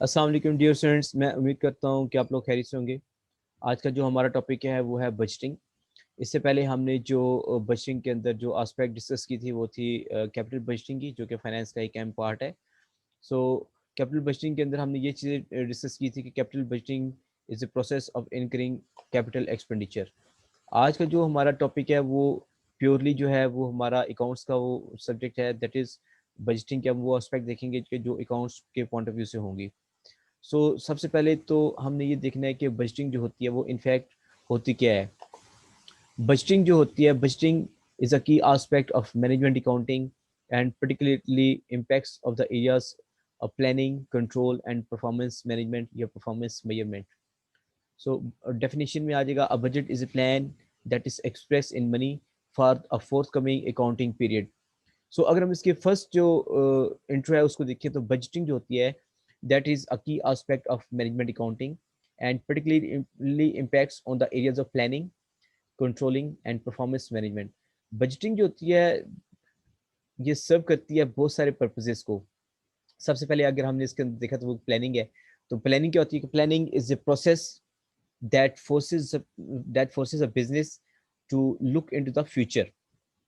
अस्सलाम वालेकुम dear students, मैं उम्मीद करता हूँ कि आप लोग खैरियत से होंगे। आज का जो हमारा टॉपिक है वो है बजटिंग। इससे पहले हमने जो बजटिंग के अंदर जो एस्पेक्ट डिस्कस की थी वो थी कैपिटल बजटिंग की, जो कि फाइनेंस का एक अहम पार्ट है। सो कैपिटल बजटिंग के अंदर हमने ये चीज़ें डिस्कस की थी कि capital budgeting is the process of incurring capital expenditure. आज का जो हमारा टॉपिक है वो प्योरली जो है वो हमारा अकाउंट्स का वो सब्जेक्ट है, दैट इज़ बजटिंग के हम वो एस्पेक्ट देखेंगे कि जो अकाउंट्स के पॉइंट ऑफ व्यू से होंगी। सबसे पहले तो हमने ये देखना है कि बजटिंग जो होती है वो इनफैक्ट होती क्या है। बजटिंग जो होती है, budgeting is a key aspect of management accounting and particularly impacts of the areas of planning, control and performance management या परफॉर्मेंस मेजरमेंट। सो डेफिनेशन में आ जाएगा, a budget is a plan that is express in money for a forthcoming accounting period. अगर हम इसके first जो intro है उसको देखें, तो बजटिंग जो होती है that is a key aspect of management accounting and particularly impacts on the areas of planning, controlling and performance management. Budgeting जो होती है ये सर्व करती है बहुत सारे पर्पजेस को। सबसे पहले अगर हमने इसके अंदर देखा तो वो प्लानिंग है। तो प्लानिंग क्या होती है? Planning is a process that forces a business to look into the future.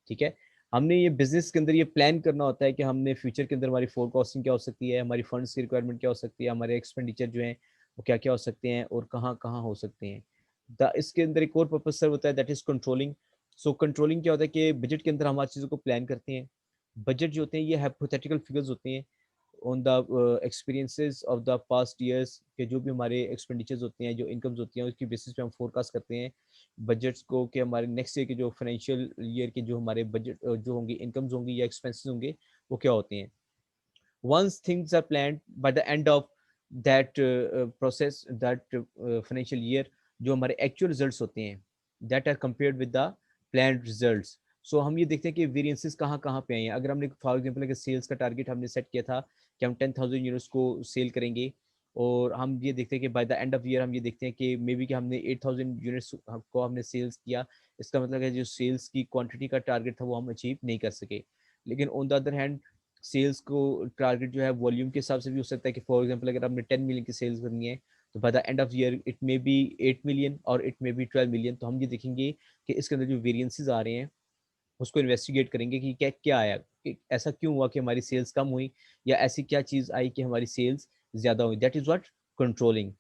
ठीक है, हमने ये बिजनेस के अंदर ये प्लान करना होता है कि हमने फ्यूचर के अंदर हमारी फोरकास्टिंग क्या हो सकती है, हमारी फंड्स की रिक्वायरमेंट क्या हो सकती है, हमारे एक्सपेंडिचर जो है वो क्या क्या हो सकते हैं और कहाँ कहाँ हो सकते हैं। इसके अंदर एक और पर्पज सर्व होता है, दैट इज कंट्रोलिंग। कंट्रोलिंग क्या होता है कि बजट के अंदर हम हर चीज़ों को प्लान करते हैं। बजट जो होते हैं ये हाइपोथेटिकल फिगर्स होते हैं on the experiences of the past years के, जो भी हमारे एक्सपेंडिचर्स होते हैं, जो इनकम्स होती हैं, उसकी बेसिस पे हम फोरकास्ट करते हैं बजट्स को कि हमारे नेक्स्ट ईयर के जो फाइनेंशियल ईयर के जो हमारे बजट जो होंगे, इनकम्स होंगी या एक्सपेंसेस होंगे, वो क्या होते हैं। once things are planned by the end of that process, that financial year, जो हमारे एक्चुअल रिजल्ट्स होते हैं that are compared with the planned results. हम ये देखते हैं कि वेरिएंसेस कहाँ कहाँ पे आए हैं। अगर हमने फॉर एग्जांपल अगर सेल्स का टारगेट हमने सेट किया था कि हम 10,000 यूनिट्स को सेल करेंगे, और हम ये देखते हैं कि by the end of year हम ये देखते हैं कि मे बी कि हमने 8,000 यूनिट्स को हमने सेल्स किया। इसका मतलब है जो सेल्स की क्वांटिटी का टारगेट था वो हम अचीव नहीं कर सके। लेकिन on the other hand sales को टारगेट जो है वॉल्यूम के हिसाब से भी हो सकता है कि फॉर एग्जांपल अगर आपने 10 मिलियन की सेल्स करनी है, तो by the end of year it may be 8 million और इट मे बी 12 मिलियन। तो हम ये देखेंगे कि इसके अंदर जो वेरिएंसेस आ रहे हैं उसको इन्वेस्टिगेट करेंगे कि क्या क्या आया, कि ऐसा क्यों हुआ कि हमारी सेल्स कम हुई, या ऐसी क्या चीज़ आई कि हमारी सेल्स ज़्यादा हुई। That is what controlling.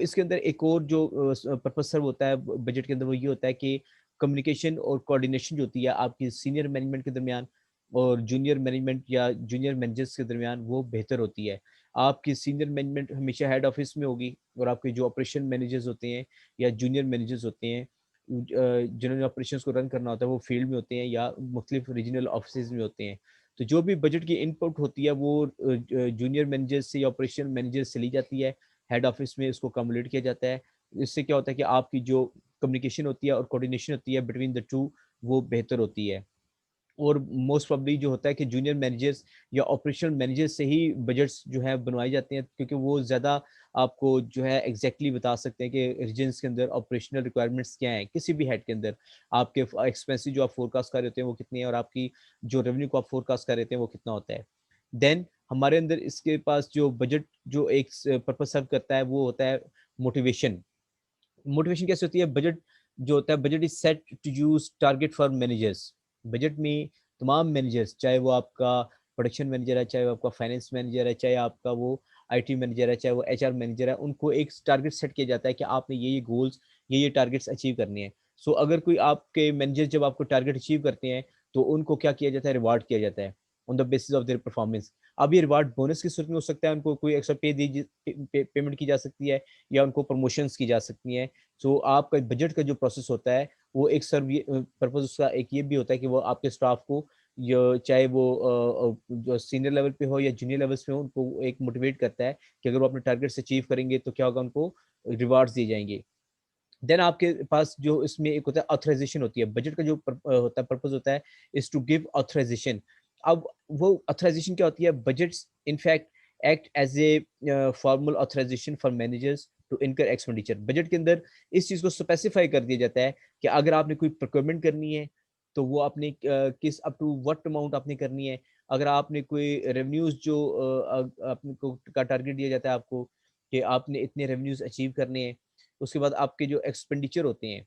इसके अंदर एक और जो पर्पज सर्व होता है बजट के अंदर, वो ये होता है कि कम्युनिकेशन और कोऑर्डिनेशन जो होती है आपकी सीनियर मैनेजमेंट के दरमियान और जूनियर मैनेजमेंट या जूनियर मैनेजर्स के दरमियान, वो बेहतर होती है। आपकी सीनियर मैनेजमेंट हमेशा हेड ऑफिस में होगी, और आपके जो ऑपरेशन मैनेजर्स होते हैं या जूनियर मैनेजर्स होते हैं जिन्होंने ऑपरेशंस को रन करना होता है, वो फील्ड में होते हैं या मुख्तलिफ रीजनल ऑफिस में होते हैं। तो जो भी बजट की इनपुट होती है वो जूनियर मैनेजर से या ऑपरेशन मैनेजर से ली जाती है, हेड ऑफिस में इसको कम्युलेट किया जाता है। इससे क्या होता है कि आपकी जो कम्युनिकेशन होती है और कोऑर्डिनेशन होती है बिटवीन द टू, वो बेहतर होती है। और मोस्ट प्रॉब्ली जो होता है कि जूनियर मैनेजर्स या ऑपरेशनल मैनेजर्स से ही बजट्स जो है बनवाए जाते हैं, क्योंकि वो ज़्यादा आपको जो है एग्जैक्टली बता सकते हैं कि रीजन्स के अंदर ऑपरेशनल रिक्वायरमेंट्स क्या हैं, किसी भी हेड के अंदर आपके एक्सपेंसिव जो आप फोरकास्ट कर रहे होते हैं वो कितने हैं, और आपकी जो रेवेन्यू को आप फोरकास्ट कर रहे थे वो कितना होता है। देन हमारे अंदर इसके पास जो बजट जो एक पर्पज सर्व करता है वो होता है मोटिवेशन। मोटिवेशन कैसे होती है? बजट जो होता है, budget is set to use target for managers. Budget में तमाम मैनेजर्स, चाहे वो आपका प्रोडक्शन मैनेजर है, चाहे वो आपका फाइनेंस मैनेजर है, चाहे आपका वो आईटी मैनेजर है, चाहे वो एचआर मैनेजर है, उनको एक टारगेट सेट किया जाता है कि आपने ये गोल्स, ये टारगेट्स अचीव करने हैं। अगर कोई आपके मैनेजर जब आपको टारगेट अचीव करते हैं तो उनको क्या किया जाता है? रिवार्ड किया जाता है on the basis of their performance. अब ये रिवार्ड बोनस की सूरत में हो सकता है, उनको कोई एक्स्ट्रा पेमेंट की जा सकती है, या उनको प्रमोशंस की जा सकती हैं। आपका बजट का जो प्रोसेस होता है वो एक सर्व पर्पज उसका एक ये भी होता है कि वो आपके स्टाफ को, चाहे वो जो सीनियर लेवल पे हो या जूनियर लेवल्स पे हो, उनको एक मोटिवेट करता है कि अगर वो अपने टारगेट्स अचीव करेंगे तो क्या होगा, उनको रिवार्ड्स दिए जाएंगे। देन आपके पास जो इसमें एक होता है ऑथराइजेशन होती है। बजट का जो होता है पर्पज होता है इज टू गिव ऑथराइजेशन। अब वो ऑथराइजेशन क्या होती है? Budgets in fact act as a formal authorisation for managers to incur expenditure. Budget के अंदर इस चीज को स्पेसिफाई कर दिया जाता है कि अगर आपने कोई प्रोक्योरमेंट करनी है तो वो आपने किस अप टू व्हाट अमाउंट आपने करनी है। अगर आपने कोई रेवेन्यूज जो आपने को का टारगेट दिया जाता है आपको कि आपने इतने रेवेन्यूज अचीव करने हैं, उसके बाद आपके जो एक्सपेंडिचर होते हैं,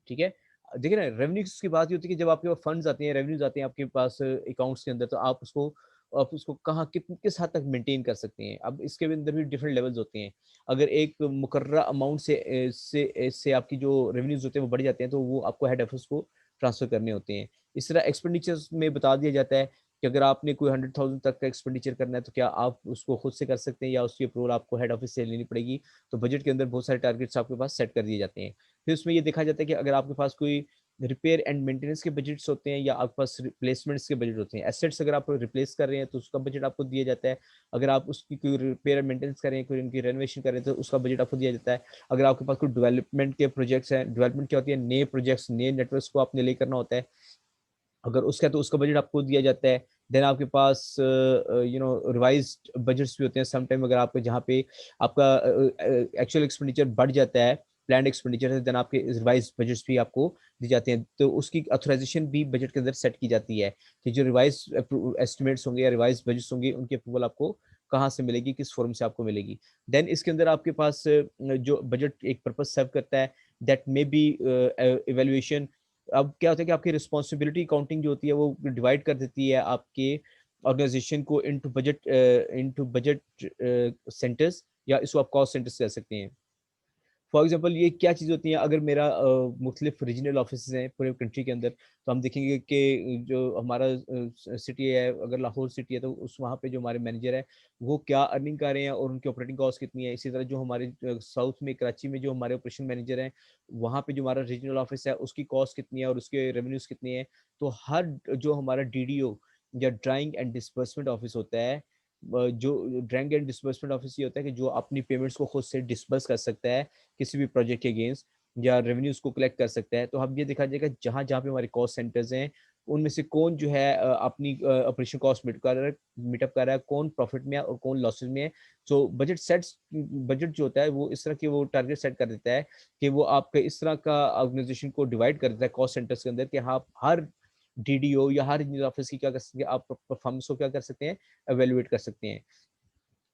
ठीक है। देखिए ना, रेवेन्यूज की बात ये होती है कि जब आपके पास फंड्स आते हैं, रेवेन्यूज आते हैं आपके पास अकाउंट्स के अंदर, तो आप उसको कहाँ किस हद तक मेंटेन कर सकते हैं। अब इसके अंदर भी डिफरेंट लेवल्स होते हैं। अगर एक मुकर्रा अमाउंट से आपकी जो रेवेन्यूज होते हैं वो बढ़ जाते हैं, तो वो आपको हेड ऑफिस को ट्रांसफर करने होते हैं। इस तरह एक्सपेंडिचर्स में बता दिया जाता है कि अगर आपने कोई 100,000 तक का एक्सपेंडिचर करना है, तो क्या आप उसको खुद से कर सकते हैं या उसकी अप्रूवल आपको हेड ऑफिस से लेनी पड़ेगी। तो बजट के अंदर बहुत सारे टारगेट्स आपके पास सेट कर दिए जाते हैं। फिर उसमें ये देखा जाता है कि अगर आपके पास कोई रिपेयर एंड मेंटेनेंस के बजट्स होते हैं या आपके पास रिप्लेसमेंट्स के बजट होते हैं, एसेट्स अगर आप रिप्लेस कर रहे हैं तो उसका बजट आपको दिया जाता है। अगर आप उसकी कोई रिपेयर एंड मेंटेनेंस कर रहे हैं, कोई उनकी रेनोवेशन कर रहे हैं, तो उसका बजट आपको दिया जाता है। अगर आपके पास कोई डेवलपमेंट के प्रोजेक्ट्स हैं, डेवलपमेंट क्या होती है, नए प्रोजेक्ट्स, नए नेटवर्क्स को आपने ले करना होता है, अगर उसका तो उसका बजट आपको दिया जाता है। देन आपके पास रिवाइज्ड बजट्स भी होते हैं सम टाइम, अगर आपके जहाँ पे आपका एक्चुअल एक्सपेंडिचर बढ़ जाता है, प्लान एक्सपेंडिचर है, देन आपके रिवाइज बजट्स भी आपको दी जाते हैं। तो उसकी ऑथराइजेशन भी बजट के अंदर सेट की जाती है कि जो रिवाइज एस्टिमेट्स होंगे या रिवाइज बजट्स होंगे, उनकी अप्रूवल आपको कहाँ से मिलेगी, किस फॉर्म से आपको मिलेगी। देन इसके अंदर आपके पास जो बजट एक पर्पज सर्व करता है, दैट मे बी इवेल्युएशन। अब क्या होता है कि आपकी रिस्पॉन्सिबिलिटी काउंटिंग जो होती है वो डिवाइड कर देती है आपके ऑर्गेनाइजेशन को इनटू बजट सेंटर्स, या इसको आप कॉस्ट सेंटर्स कह सकते हैं। फॉर एग्जाम्पल ये क्या चीज़ होती है, अगर मेरा मुख्तलिफ रीजनल ऑफिस हैं पूरे कंट्री के अंदर, तो हम देखेंगे कि जो हमारा सिटी है, अगर लाहौर सिटी है, तो उस वहाँ पे जो हमारे मैनेजर है वो क्या अर्निंग कर रहे हैं और उनकी ऑपरेटिंग कॉस्ट कितनी है। इसी तरह जो हमारे साउथ में कराची में जो हमारे ऑपरेशन मैनेजर हैं, वहाँ पे जो हमारा रीजनल ऑफिस है उसकी कॉस्ट कितनी है और उसके रेवेन्यूज कितनी है। तो हर जो हमारा डीडीओ या ड्राइंग एंड डिसबर्समेंट ऑफिस होता है, जो ड्राइंग एंड डिसबर्समेंट ऑफिस ये होता है कि जो अपनी पेमेंट्स को खुद से डिसबर्स कर सकता है किसी भी प्रोजेक्ट के अगेंस्ट, या रेवेन्यूज को कलेक्ट कर सकता है। तो हम ये देखा जाएगा जहां जहां पे हमारे कॉस्ट सेंटर्स हैं, उनमें से कौन जो है अपनी ऑपरेशन कॉस्ट मीटअप कर रहा है, कौन प्रॉफिट में है और कौन लॉसेज में है। सो बजट जो होता है वो इस तरह की वो टारगेट सेट कर देता है कि वो आपके इस तरह का ऑर्गेनाइजेशन को डिवाइड कर देता है कॉस्ट सेंटर्स के अंदर, कि हाँ हर डीडीओ या हर इंजीनियर ऑफिस की क्या कर सकते हैं, आप परफॉर्मेंस को क्या कर सकते हैं, एवेल्युएट कर सकते हैं।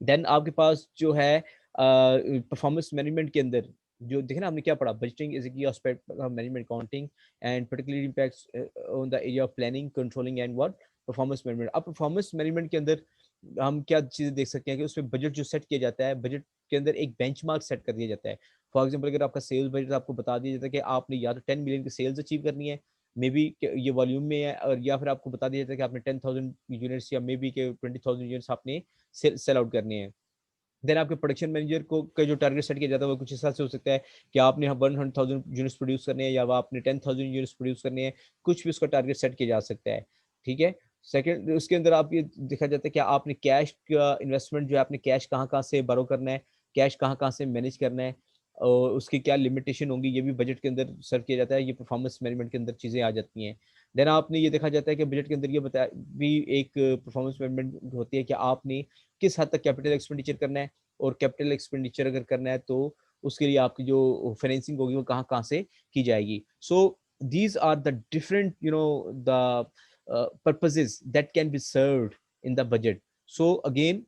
देन आपके पास जो है परफॉर्मेंस मैनेजमेंट के अंदर जो देखे ना, हमने क्या पढ़ा, बजटिंग इज की aspect of management accounting and particularly impacts on the area of planning controlling and what performance management. अब परफॉर्मेंस मैनेजमेंट के अंदर हम क्या चीजें देख सकते हैं कि उसमें बजट जो सेट किया जाता है, बजट के अंदर एक बेंचमार्क सेट कर दिया जाता है। फॉर एग्जाम्पल अगर आपका सेल्स बजट आपको बता दिया जाता है कि आपने या तो 10 मिलियन की सेल्स अचीव करनी है, मे बी ये वॉल्यूम में है, और या फिर आपको बता दिया जाता है कि आपने 10,000 यूनिट्स या मे बी के 20,000 यूनिट्स आपने सेल आउट करनी है। देन आपके प्रोडक्शन मैनेजर को का जो टारगेट सेट किया जाता है वो कुछ हिसाब से हो सकता है कि आपने 100,000 यूनिट्स प्रोड्यूस करने हैं या आपने 10,000 यूनिट्स प्रोड्यूस करने हैं, कुछ भी उसका टारगेट सेट किया जा सकता है। ठीक है। सेकंड, उसके अंदर आप ये देखा जाता है कि आपने कैश का इन्वेस्टमेंट जो है, आपने कैश कहाँ कहाँ से बारो करना है, कैश कहाँ कहाँ से मैनेज करना है, और उसकी क्या लिमिटेशन होंगी, ये भी बजट के अंदर सर्व किया जाता है। ये परफॉर्मेंस मैनेजमेंट के अंदर चीजें आ जाती हैं। देन आपने ये देखा जाता है कि बजट के अंदर ये बताया भी एक परफॉर्मेंस मैनेजमेंट होती है कि आपने किस हद तक कैपिटल एक्सपेंडिचर करना है, और कैपिटल एक्सपेंडिचर अगर करना है तो उसके लिए आपकी जो फाइनेंसिंग होगी वो कहाँ कहाँ से की जाएगी। So these are the different the purposes that can be served in the budget. So again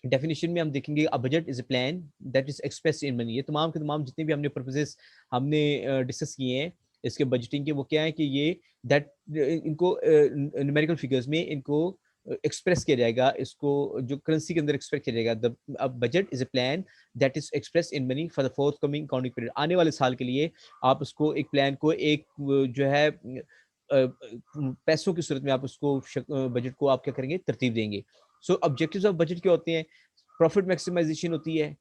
definition में हम देखेंगे a budget is a plan that is expressed in money. ये तमाम के तमाम जितने भी हमने पर्पसेस हमने डिस्कस किए हैं इसके बजटिंग के, वो क्या है कि ये दैट इनको न्यूमेरिकल फिगर्स में इनको एक्सप्रेस किया जाएगा, इसको जो करेंसी के अंदर एक्सप्रेस किया जाएगा। The budget is a plan that is express in money for the fourth coming accounting period. आने वाले साल के लिए आप उसको एक प्लान को एक जो है पैसों की सूरत में आप उसको बजट को आप क्या करेंगे, तरतीब देंगे। सो ऑब्जेक्टिव्स ऑफ बजट क्या होते हैं? प्रॉफिट मैक्सिमाइजेशन होती है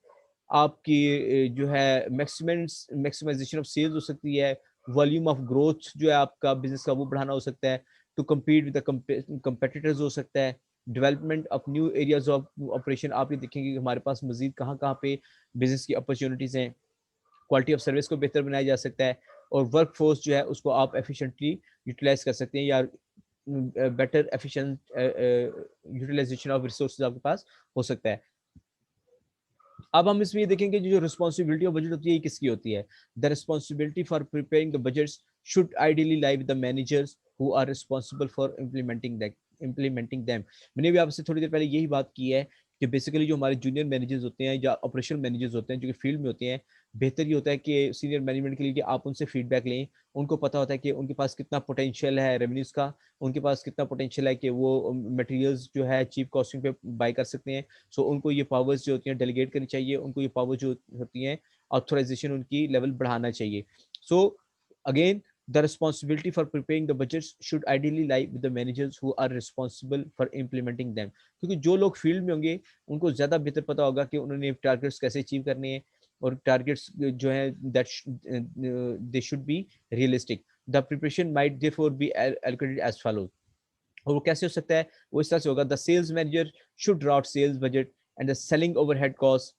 आपकी, जो है मैक्सिमाइजेशन ऑफ सेल्स हो सकती है, वॉल्यूम ऑफ ग्रोथ जो है आपका बिजनेस का वो बढ़ाना हो सकता है, टू कम्पीट विद कंपेटिटर्स हो सकता है, development of new areas of operation. आप ये देखेंगे कि हमारे पास मजीद कहाँ कहाँ पे बिजनेस की अपॉर्चुनिटीज हैं, क्वालिटी ऑफ सर्विस को बेहतर बनाया जा सकता है, और वर्क फोर्स जो है उसको आप एफिशिएंटली यूटिलाइज कर सकते हैं, या better efficient utilisation of resources आपके पास हो सकता है। अब हम इसमें ये देखेंगे जो रिस्पॉन्सिबिलिटी ऑफ बजट होती है किसकी होती है। The responsibility for preparing the budgets should ideally lie with the managers who are responsible for implementing that. implementing them. मैंने भी आपसे थोड़ी देर पहले यही बात की है कि बेसिकली जो हमारे जूनियर मैनेजर्स होते हैं या ऑपरेशनल मैनेजर्स होते हैं जो कि फील्ड में होते हैं, बेहतर ये होता है कि सीनियर मैनेजमेंट के लिए कि आप उनसे फीडबैक लें। उनको पता होता है कि उनके पास कितना पोटेंशियल है रेवेन्यूज़ का, उनके पास कितना पोटेंशियल है कि वो मटेरियल्स जो है चीप कॉस्टिंग पे बाय कर सकते हैं। सो उनको ये पावर्स जो होती हैं डेलीगेट करनी चाहिए, उनको ये पावर्स जो होती हैं ऑथराइजेशन उनकी लेवल बढ़ाना चाहिए। So again, the responsibility for preparing the budgets should ideally lie with the managers who are responsible for implementing them. क्योंकि जो लोग फील्ड में होंगे उनको ज्यादा बेहतर पता होगा कि उन्होंने टारगेट्स कैसे अचीव करने हैं, और टारगेट्स जो है that they should be realistic. The preparation might therefore be allocated as follows. और वो कैसे हो सकता है? वो इस तरह से होगा, the sales manager should draft sales budget and the selling overhead cost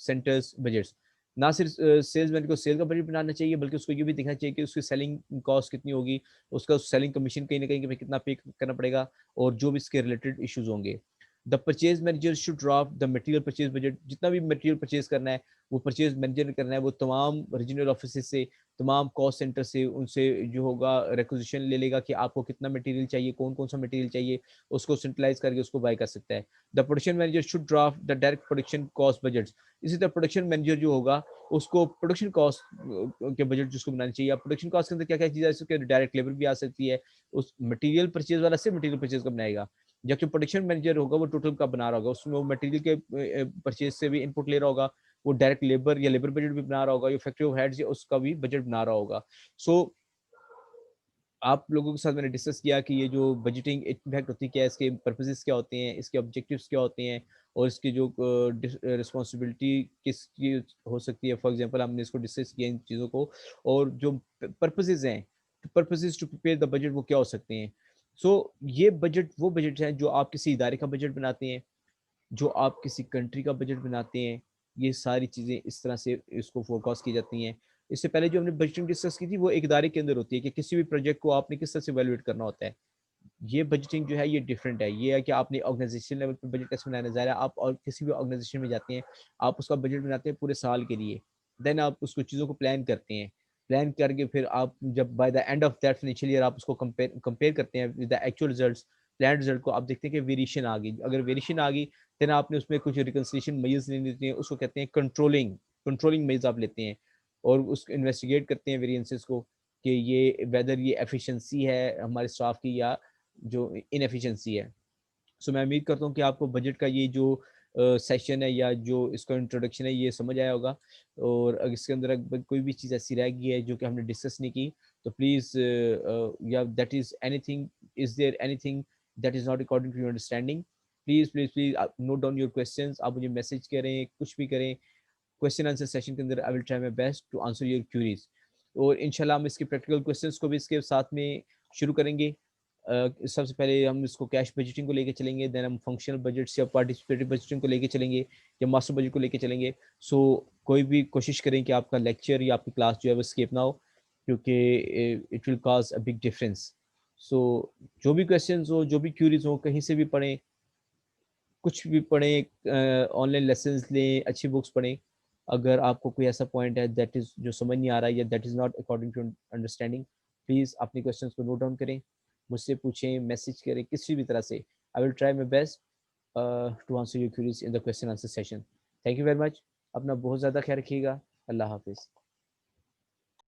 centres budgets. ना सिर्फ सेल्स मैनेजर को सेल का बजट बनाना चाहिए, बल्कि उसको ये भी देखना चाहिए कि उसकी सेलिंग कॉस्ट कितनी होगी, उसका सेलिंग कमीशन कहीं ना कहीं कितना पे करना पड़ेगा, और जो भी इसके रिलेटेड इश्यूज होंगे। The purchase manager should draft the material purchase budget. जितना भी मटेरियल परचेज करना है वो परचेज मैनेजर ने करना है। वो तमाम रीजनल ऑफिस से, तमाम कॉस्ट सेंटर से, उनसे जो होगा रिक्विजिशन ले लेगा कि आपको कितना मटेरियल चाहिए, कौन कौन सा मटेरियल चाहिए, उसको सेंट्रलाइज करके उसको बाय कर सकता है। The production manager should draft the direct production cost budget. इसी तरह प्रोडक्शन मैनेजर जो होगा उसको प्रोडक्शन कॉस्ट के बजट जिसको बनाना चाहिए। प्रोडक्शन कॉस्ट के अंदर क्या क्या चीज़ आ सकती है? डायरेक्ट लेबर भी आ सकती है। उस मटेरियल परचेज वाला से मटेरियल परचेज का बनाएगा, जबकि प्रोडक्शन मैनेजर होगा वो टोटल का बना रहा होगा, उसमें वो मटेरियल के परचेज से भी इनपुट ले रहा होगा, वो डायरेक्ट लेबर या लेबर बजट भी बना रहा होगा, या फैक्ट्री ऑफ हेड्स या उसका भी बजट बना रहा होगा। सो आप लोगों के साथ मैंने डिस्कस किया कि ये जो बजटिंग इम्पैक्ट होती है क्या है, इसके पर्पसेस क्या होते हैं, इसके ऑब्जेक्टिव्स क्या होते हैं, और इसकी जो रिस्पॉन्सिबिलिटी किसकी हो सकती है। फॉर एग्जांपल हमने इसको डिस्कस किया इन चीज़ों को, और जो पर्पसेस हैं, purposes to prepare the budget वो क्या हो सकते हैं। सो ये बजट वो बजट हैं जो आप किसी इदारे का बजट बनाते हैं, जो आप किसी कंट्री का बजट बनाते हैं। ये सारी चीज़ें इस तरह से इसको फोरकास्ट की जाती हैं। इससे पहले जो हमने बजटिंग डिस्कस की थी वो एक इदारे के अंदर होती है कि किसी भी प्रोजेक्ट को आपने किस तरह से वैल्यूएट करना होता है। ये बजटिंग जो है ये डिफरेंट है। ये है कि आपने ऑर्गेनाइजेशन लेवल पे बजट कैसे बनाना, ज़ाहिर है आप और किसी भी ऑर्गेनाइजेशन में जाते हैं, आप उसका बजट बनाते हैं पूरे साल के लिए। देन आप उसको चीज़ों को प्लान करते हैं। प्लान करके फिर आप जब by the end of that financial year आप उसको कंपेयर करते हैं with the actual results, plan result को, आप देखते हैं कि वेरिएशन आ गई। अगर वेरिएशन आ गई, देन आपने उसमें कुछ रिकंसिलिएशन मेजर्स ले लेते हैं, उसको कहते हैं कंट्रोलिंग मेजर्स आप लेते हैं, और उसको इन्वेस्टिगेट करते हैं वेरिएंसेस को, कि ये वेदर ये एफिशिएंसी है हमारे स्टाफ की या जो इनएफिशिएंसी है। सो मैं उम्मीद करता हूँ कि आपको बजट का ये जो सेशन है या जो इसका इंट्रोडक्शन है ये समझ आया होगा। और अगर इसके अंदर अगर कोई भी चीज़ ऐसी रह गई है जो कि हमने डिस्कस नहीं की, तो प्लीज़, या that is anything, is there anything that is not according to your understanding, please please please note down your questions. आप मुझे मैसेज करें, कुछ भी करें, क्वेश्चन आंसर सेशन के अंदर I will try my best to answer your queries. और इंशाल्लाह हम इसके प्रैक्टिकल क्वेश्चंस को भी इसके साथ में शुरू करेंगे। सबसे पहले हम इसको कैश बजटिंग को लेके चलेंगे, देन हम फंक्शनल बजट्स या पार्टिसिपेटिव बजटिंग को लेके चलेंगे, या मास्टर बजट को लेके चलेंगे। सो कोई भी कोशिश करें कि आपका लेक्चर या आपकी क्लास जो है वो स्किप ना हो, क्योंकि it will cause a big difference. So जो भी क्वेश्चंस हो, जो भी क्यूरीज हो, कहीं से भी पढ़ें, कुछ भी पढ़ें, ऑनलाइन लेसन्स लें, अच्छी बुक्स पढ़ें। अगर आपको कोई ऐसा पॉइंट है दैट इज़ जो समझ नहीं आ रहा है या that is not according to understanding, please अपने क्वेश्चंस को नोट डाउन करें, मुझसे पूछें, मैसेज करें, किसी भी तरह से। I will try my best to answer your queries in the question answer session. Thank you very much. अपना बहुत ज़्यादा ख्याल रखिएगा। अल्लाह हाफिज़।